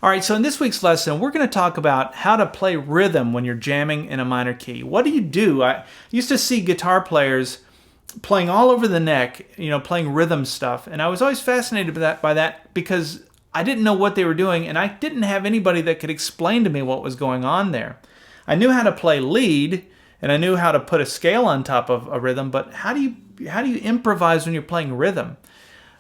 All right, so in this week's lesson, we're going to talk about how to play rhythm when you're jamming in a minor key. What do you do? I used to see guitar players playing all over the neck, playing rhythm stuff, and I was always fascinated by that because I didn't know what they were doing, and I didn't have anybody that could explain to me what was going on there. I knew how to play lead, and I knew how to put a scale on top of a rhythm, but how do you improvise when you're playing rhythm?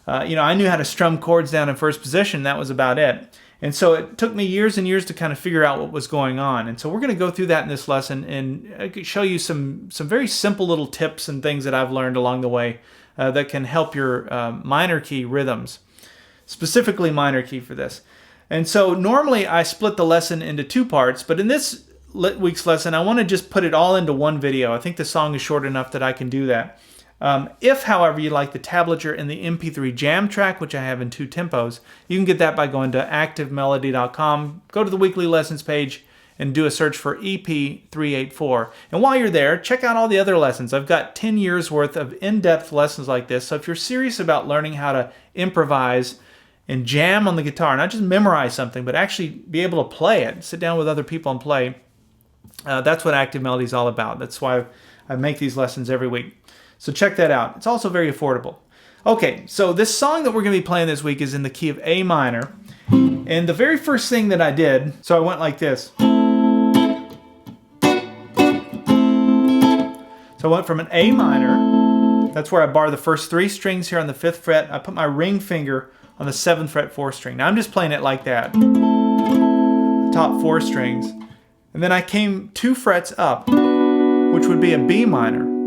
I knew how to strum chords down in first position. That was about it. And so it took me years and years to kind of figure out what was going on. And so we're going to go through that in this lesson and show you some very simple little tips and things that I've learned along the way that can help your minor key rhythms, specifically minor key for this. And so normally I split the lesson into two parts, but in this week's lesson, I want to just put it all into one video. I think the song is short enough that I can do that. If, however, you like the tablature and the MP3 jam track, which I have in 2 tempos, you can get that by going to activemelody.com, go to the weekly lessons page, and do a search for EP384. And while you're there, check out all the other lessons. I've got 10 years worth of in-depth lessons like this, so if you're serious about learning how to improvise and jam on the guitar, not just memorize something, but actually be able to play it, sit down with other people and play, that's what Active Melody is all about. That's why I make these lessons every week. So check that out. It's also very affordable. Okay, so this song that we're going to be playing this week is in the key of A minor. And the very first thing that I did, so I went like this. So I went from an A minor, that's where I bar the first 3 strings here on the 5th fret. I put my ring finger on the 7th fret 4th string. Now I'm just playing it like that. The top 4 strings. And then I came 2 frets up, which would be a B minor.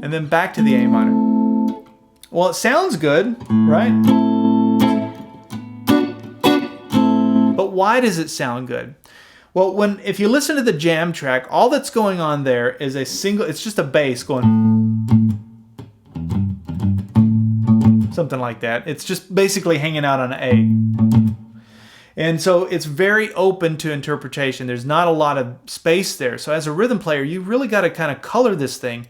And then back to the A minor. Well, it sounds good, right? But why does it sound good? Well, if you listen to the jam track, all that's going on there is it's just a bass going something like that. It's just basically hanging out on an A. And so it's very open to interpretation. There's not a lot of space there. So as a rhythm player, you really got to kind of color this thing.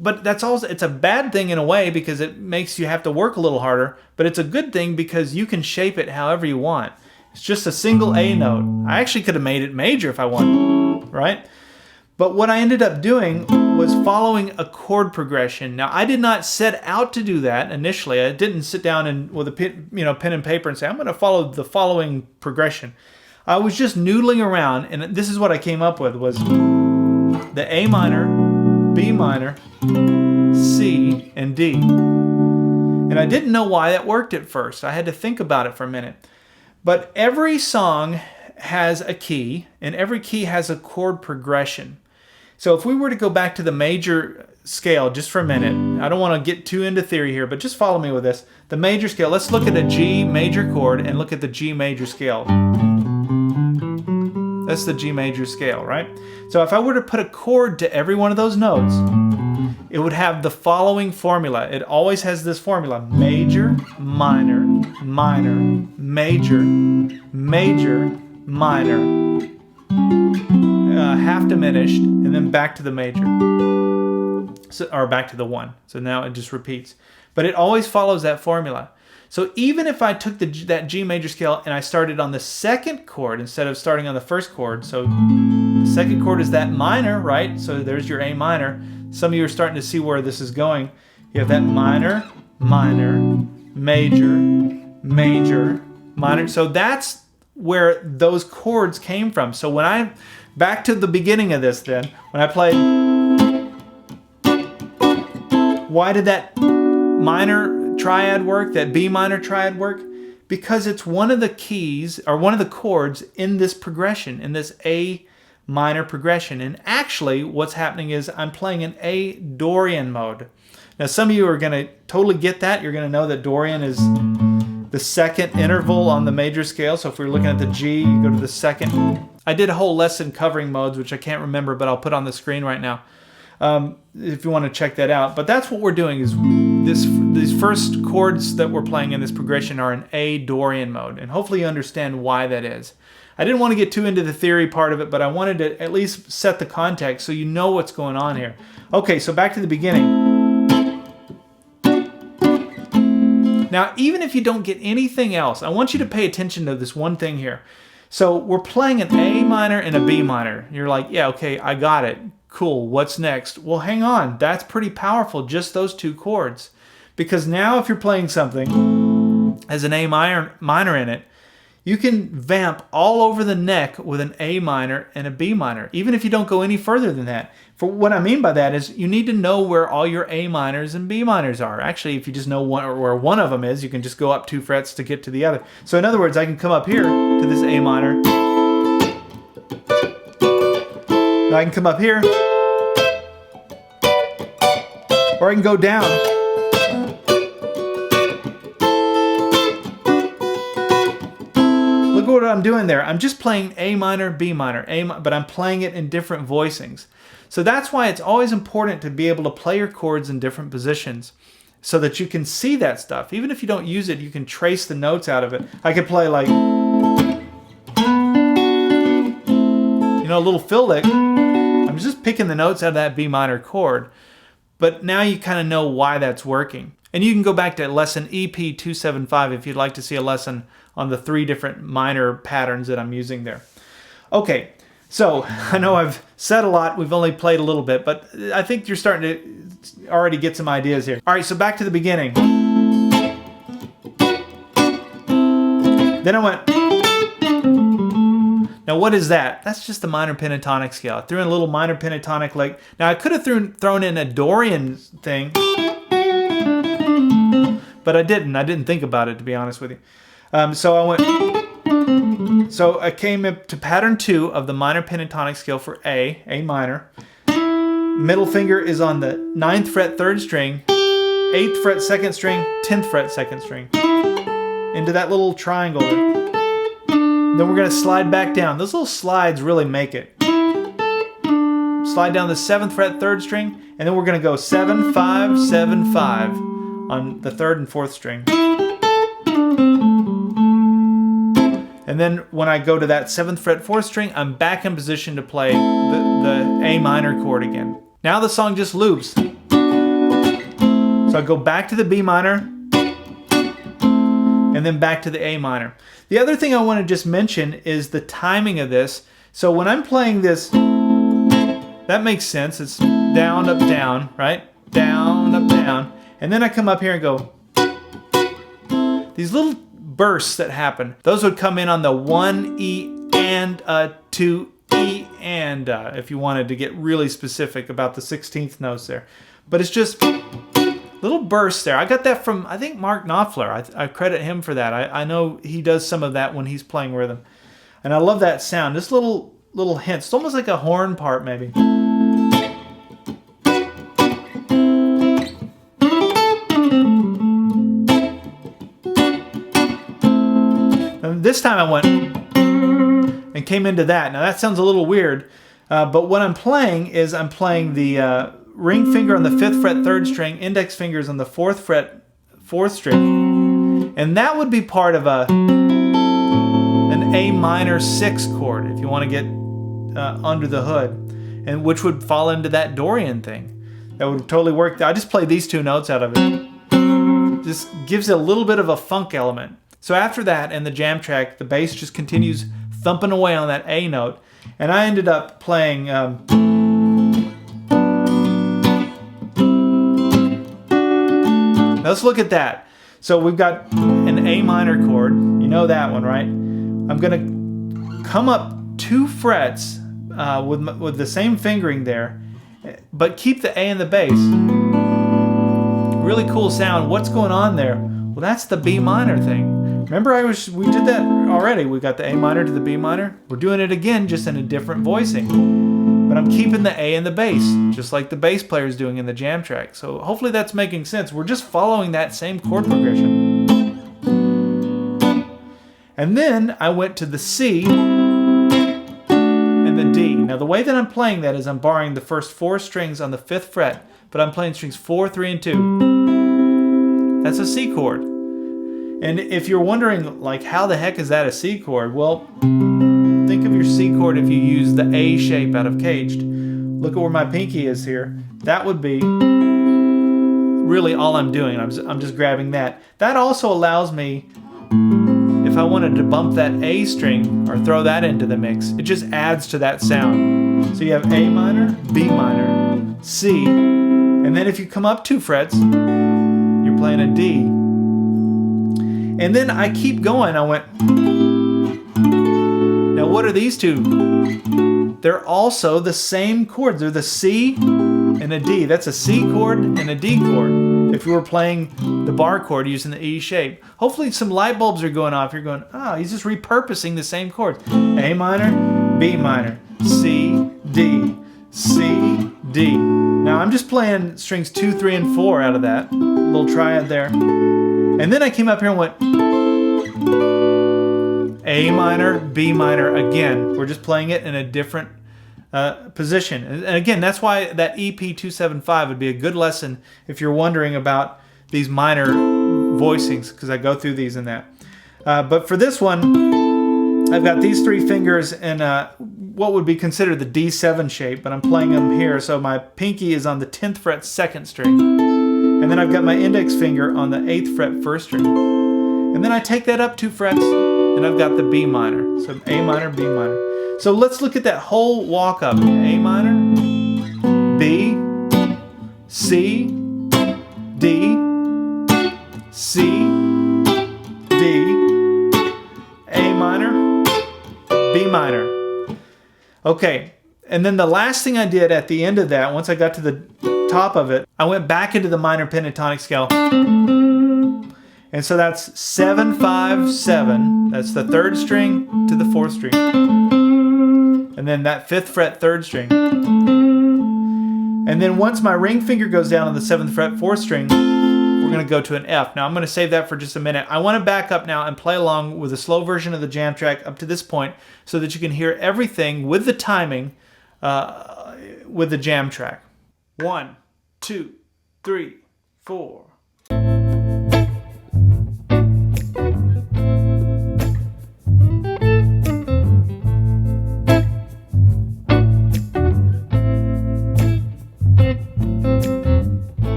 But that's also, it's a bad thing in a way because it makes you have to work a little harder, but it's a good thing because you can shape it however you want. It's just a single A note. I actually could have made it major if I wanted, right? But what I ended up doing was following a chord progression. Now, I did not set out to do that initially. I didn't sit down and with a pen and paper and say, I'm going to follow the following progression. I was just noodling around, and this is what I came up with, was the A minor, B minor, C, and D. And I didn't know why that worked at first. I had to think about it for a minute. But every song has a key, and every key has a chord progression. So if we were to go back to the major scale just for a minute, I don't want to get too into theory here, but just follow me with this. The major scale, let's look at a G major chord and look at the G major scale. That's the G major scale, right? So if I were to put a chord to every one of those notes, it would have the following formula. It always has this formula: major, minor, minor, major, major, minor, half diminished, and then back to the major, or back to the 1. So now it just repeats. But it always follows that formula. So even if I took that G major scale and I started on the 2nd chord instead of starting on the 1st chord, so the 2nd chord is that minor, right? So there's your A minor. Some of you are starting to see where this is going. You have that minor, minor, major, major, minor. So that's where those chords came from. So back to the beginning of this then, when I played, why did that minor triad work, that B minor triad work? Because it's one of the keys, or one of the chords in this progression, in this A minor progression. And actually what's happening is I'm playing an A Dorian mode. Now some of you are going to totally get that. You're going to know that Dorian is the 2nd interval on the major scale. So if we're looking at the G, you go to the 2nd. I did a whole lesson covering modes, which I can't remember, but I'll put on the screen right now if you want to check that out. But that's what we're doing, is these first chords that we're playing in this progression are in A Dorian mode. And hopefully you understand why that is. I didn't want to get too into the theory part of it, but I wanted to at least set the context so you know what's going on here. Okay, so back to the beginning. Now, even if you don't get anything else, I want you to pay attention to this one thing here. So we're playing an A minor and a B minor. You're like, yeah, okay, I got it. Cool, what's next? Well, hang on, that's pretty powerful, just those two chords. Because now if you're playing something as an A minor in it, you can vamp all over the neck with an A minor and a B minor, even if you don't go any further than that. For what I mean by that is you need to know where all your A minors and B minors are. Actually, if you just know where one of them is, you can just go up 2 frets to get to the other. So in other words, I can come up here to this A minor. I can come up here, or I can go down. Look at what I'm doing there. I'm just playing A minor, B minor, but I'm playing it in different voicings. So that's why it's always important to be able to play your chords in different positions so that you can see that stuff. Even if you don't use it, you can trace the notes out of it. I could play like, a little fill lick. I'm just picking the notes out of that B minor chord, but now you kind of know why that's working. And you can go back to lesson EP384 if you'd like to see a lesson on the 3 different minor patterns that I'm using there. Okay, so I know I've said a lot, we've only played a little bit, but I think you're starting to already get some ideas here. All right, so back to the beginning. Then I went, now what is that? That's just the minor pentatonic scale. I threw in a little minor pentatonic like, now I could have thrown in a Dorian thing, but I didn't think about it, to be honest with you. So I came up to pattern 2 of the minor pentatonic scale for A minor. Middle finger is on the 9th fret 3rd string, 8th fret 2nd string, 10th fret 2nd string. Into that little triangle there. Then we're going to slide back down. Those little slides really make it. Slide down the 7th fret 3rd string, and then we're going to go 7, 5, 7, 5 on the 3rd and 4th string. And then when I go to that 7th fret 4th string, I'm back in position to play the A minor chord again. Now the song just loops. So I go back to the B minor, and then back to the A minor. The other thing I want to just mention is the timing of this. So when I'm playing this, that makes sense. It's down, up, down, right? Down, up, down. And then I come up here and go. These little bursts that happen, those would come in on the 1 E and a 2 E and if you wanted to get really specific about the 16th notes there. But it's just little bursts there. I got that from, I think, Mark Knopfler. I credit him for that. I know he does some of that when he's playing rhythm. And I love that sound. Just little hints. It's almost like a horn part, maybe. And this time I went and came into that. Now that sounds a little weird, but what I'm playing is I'm playing the ring finger on the 5th fret 3rd string, index fingers on the 4th fret 4th string, and that would be part of an A minor 6 chord if you want to get under the hood, and which would fall into that Dorian thing. That would totally work. I just played these 2 notes out of it. Just gives it a little bit of a funk element. So after that, and the jam track, the bass just continues thumping away on that A note, and I ended up playing. Let's look at that. So we've got an A minor chord. You know that one, right? I'm going to come up 2 frets with the same fingering there, but keep the A in the bass. Really cool sound. What's going on there? Well, that's the B minor thing. Remember we did that already. We got the A minor to the B minor. We're doing it again, just in a different voicing. But I'm keeping the A in the bass, just like the bass player is doing in the jam track. So hopefully that's making sense. We're just following that same chord progression. And then I went to the C and the D. Now the way that I'm playing that is I'm borrowing the first 4 strings on the 5th fret, but I'm playing strings 4, 3, and 2. That's a C chord. And if you're wondering, like, how the heck is that a C chord? Well, think of your C chord if you use the A shape out of Caged. Look at where my pinky is here. That would be really all I'm doing. I'm just grabbing that. That also allows me, if I want wanted to bump that A string or throw that into the mix, it just adds to that sound. So you have A minor, B minor, C, and then if you come up 2 frets, you're playing a D. And then I keep going. I went, now what are these two? They're also the same chords. They're the C and a D. That's a C chord and a D chord. If you were playing the bar chord using the E shape. Hopefully some light bulbs are going off. You're going, oh, he's just repurposing the same chords. A minor, B minor, C, D, C, D. Now I'm just playing strings 2, 3, and 4 out of that. A little triad there. And then I came up here and went A minor, B minor again. We're just playing it in a different position. And again, that's why that EP384 would be a good lesson if you're wondering about these minor voicings, because I go through these in that. But for this one, I've got these 3 fingers in what would be considered the D7 shape, but I'm playing them here. So my pinky is on the 10th fret 2nd string. And then I've got my index finger on the 8th fret 1st string. And then I take that up 2 frets, and I've got the B minor. So A minor, B minor. So let's look at that whole walk up. A minor, B, C, D, C, D, A minor, B minor. Okay, and then the last thing I did at the end of that, once I got to the top of it, I went back into the minor pentatonic scale. And so that's 7, 5, 7. That's the 3rd string to the 4th string. And then that 5th fret 3rd string. And then once my ring finger goes down on the 7th fret 4th string, we're going to go to an F. Now I'm going to save that for just a minute. I want to back up now and play along with a slow version of the jam track up to this point so that you can hear everything with the timing with the jam track. 1, 2, 3, 4.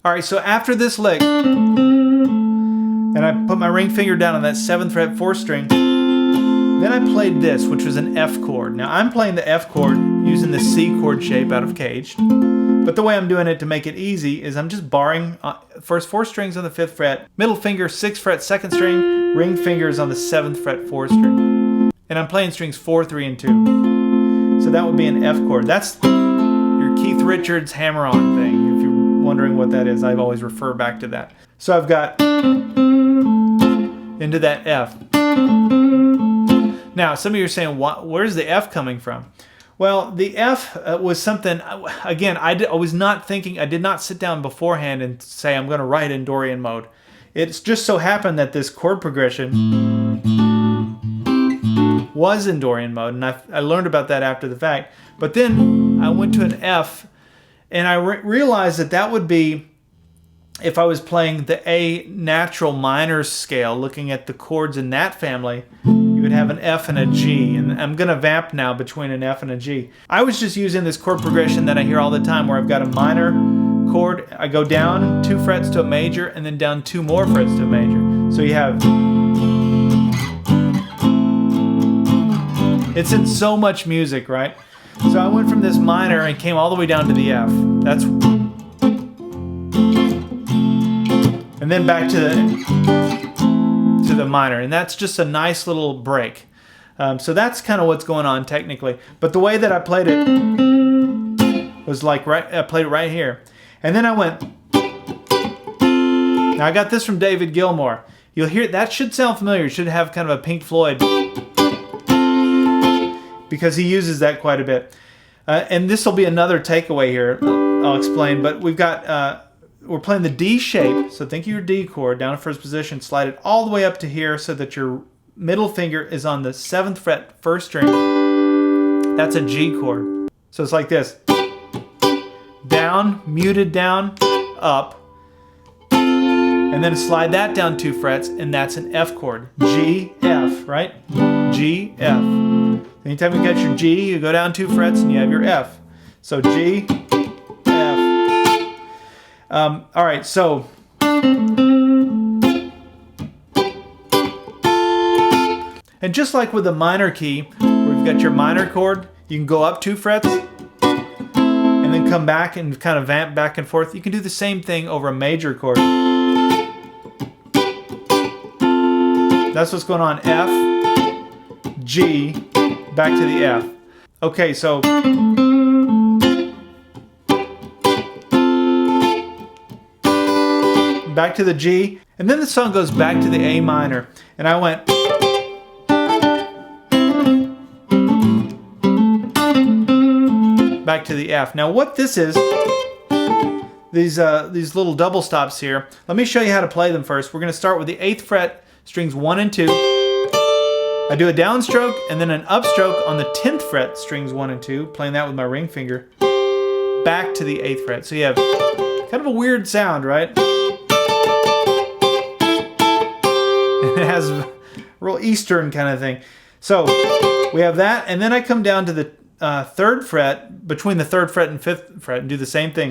All right, so after this lick, and I put my ring finger down on that 7th fret 4th string, then I played this, which was an F chord. Now I'm playing the F chord using the C chord shape out of Caged, but the way I'm doing it to make it easy is I'm just barring first 4 strings on the 5th fret, middle finger 6th fret 2nd string, ring fingers on the 7th fret 4th string. And I'm playing strings 4, 3, and 2. So that would be an F chord. That's your Keith Richards hammer-on thing. If you're wondering what that is, I've always refer back to that. So I've got into that F. Now, some of you are saying, where's the F coming from? Well, the F was something, again, I was not thinking, I did not sit down beforehand and say, I'm going to write in Dorian mode. It's just so happened that this chord progression was in Dorian mode, and I learned about that after the fact. But then I went to an F, and I realized that that would be if I was playing the A natural minor scale, looking at the chords in that family, you would have an F and a G. And I'm going to vamp now between an F and a G. I was just using this chord progression that I hear all the time where I've got a minor chord, I go down 2 frets to a major, and then down 2 more frets to a major. So you have... It's in so much music, right? So I went from this minor and came all the way down to the F. That's... And then back to the minor. And that's just a nice little break. So that's kind of what's going on technically. But the way that I played it was like, I played it right here. And then I went... Now I got this from David Gilmour. You'll hear, that should sound familiar. It should have kind of a Pink Floyd... because he uses that quite a bit. And this will be another takeaway here, I'll explain, but we've got, we're playing the D shape, so think of your D chord, down in first position, slide it all the way up to here so that your middle finger is on the 7th fret 1st string. That's a G chord. So it's like this. Down, muted down, up, And then slide that down 2 frets, and that's an F chord. G, F, right? G, F. Anytime you get your G, you go down 2 frets and you have your F. So G, F. All right, so and just like with the minor key, where you've got your minor chord, you can go up 2 frets and then come back and kind of vamp back and forth. You can do the same thing over a major chord. That's what's going on. F, G, back to the F. Okay, so back to the G, and then the song goes back to the A minor, and I went back to the F. Now what this is, these little double stops here, let me show you how to play them first. We're going to start with the 8th fret, strings 1 and 2. I do a downstroke and then an upstroke on the 10th fret, strings 1 and 2, playing that with my ring finger, back to the 8th fret. So you have kind of a weird sound, right? And it has a real Eastern kind of thing. So we have that, and then I come down to the 3rd fret, between the 3rd fret and 5th fret, and do the same thing.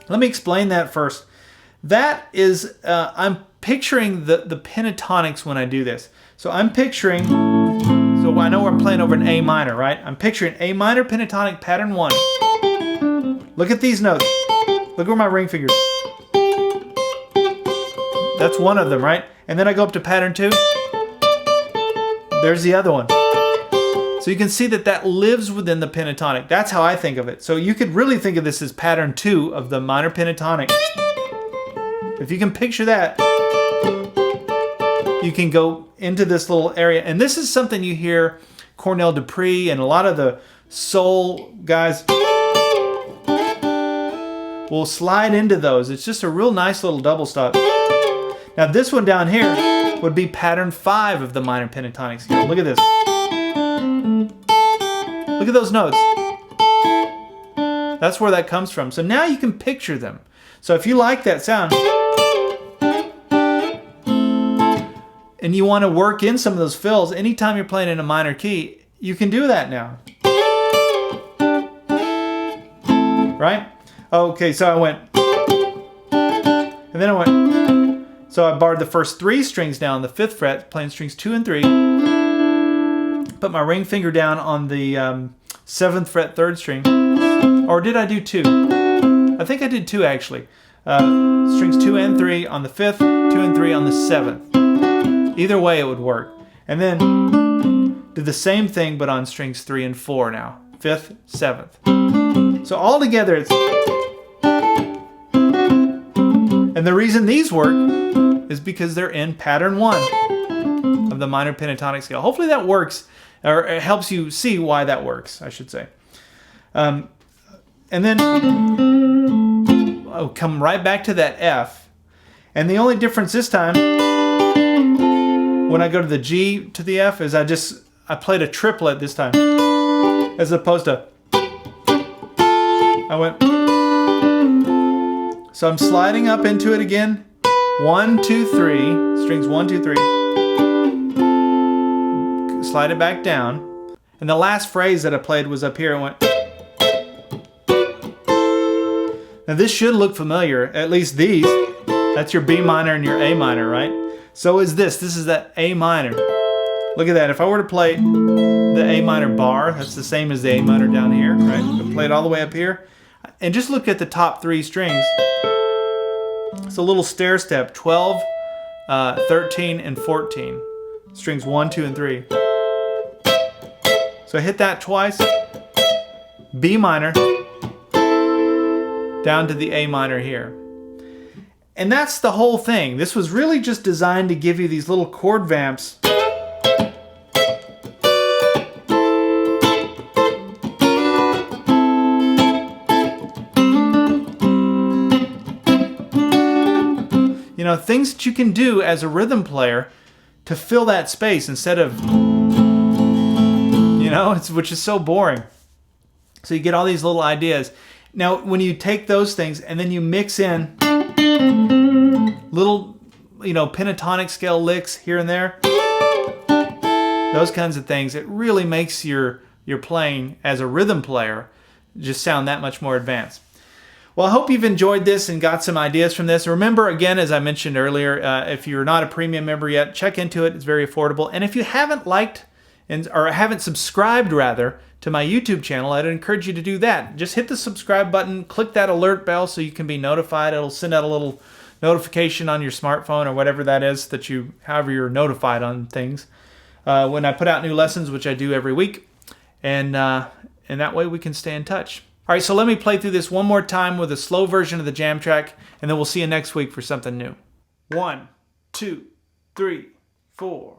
Let me explain that first. That is, I'm picturing the pentatonics when I do this. So I'm picturing, so I know I'm playing over an A minor, right? I'm picturing A minor pentatonic pattern 1. Look at these notes. Look where my ring finger is. That's one of them, right? And then I go up to pattern 2. There's the other one. So you can see that that lives within the pentatonic. That's how I think of it. So you could really think of this as pattern 2 of the minor pentatonic. If you can picture that, you can go into this little area. And this is something you hear Cornell Dupree and a lot of the soul guys will slide into those. It's just a real nice little double stop. Now this one down here would be pattern 5 of the minor pentatonic scale. Look at this. Look at those notes. That's where that comes from. So now you can picture them. So if you like that sound, and you want to work in some of those fills, anytime you're playing in a minor key, you can do that now. Right? Okay, so I went, and then I went, so I barred the first 3 strings down, the 5th fret, playing strings 2 and 3, put my ring finger down on the 7th fret 3rd string, or did I do 2? I think I did 2 actually. Strings 2 and 3 on the 5th, 2 and 3 on the 7th. Either way it would work. And then do the same thing but on strings 3 and 4 now. 5th, 7th. So all together it's... And the reason these work is because they're in pattern 1 of the minor pentatonic scale. Hopefully that works, or it helps you see why that works, I should say. And then I'll come right back to that F. And the only difference this time, when I go to the G to the F, is I played a triplet this time, as opposed to, I went, so I'm sliding up into it again, 1, 2, 3, strings 1, 2, 3, slide it back down, and the last phrase that I played was up here and went. Now this should look familiar, at least these. That's your B minor and your A minor, right? So is this. This is that A minor. Look at that. If I were to play the A minor bar, that's the same as the A minor down here, right? I play it all the way up here. And just look at the top 3 strings. It's a little stair step, 12, 13, and 14. Strings 1, 2, and 3. So I hit that twice. B minor, down to the A minor here. And that's the whole thing. This was really just designed to give you these little chord vamps. You know, things that you can do as a rhythm player to fill that space instead of, you know, which is so boring. So you get all these little ideas. Now, when you take those things and then you mix in Little, pentatonic scale licks here and there. Those kinds of things. It really makes your playing as a rhythm player just sound that much more advanced. Well, I hope you've enjoyed this and got some ideas from this. Remember, again, as I mentioned earlier, if you're not a premium member yet, check into it. It's very affordable. And if you haven't or haven't subscribed, rather, to my YouTube channel, I'd encourage you to do that. Just hit the subscribe button, click that alert bell so you can be notified. It'll send out a little notification on your smartphone or whatever that is however you're notified on things when I put out new lessons, which I do every week. And that way we can stay in touch. All right, so let me play through this one more time with a slow version of the jam track, and then we'll see you next week for something new. 1, 2, 3, 4.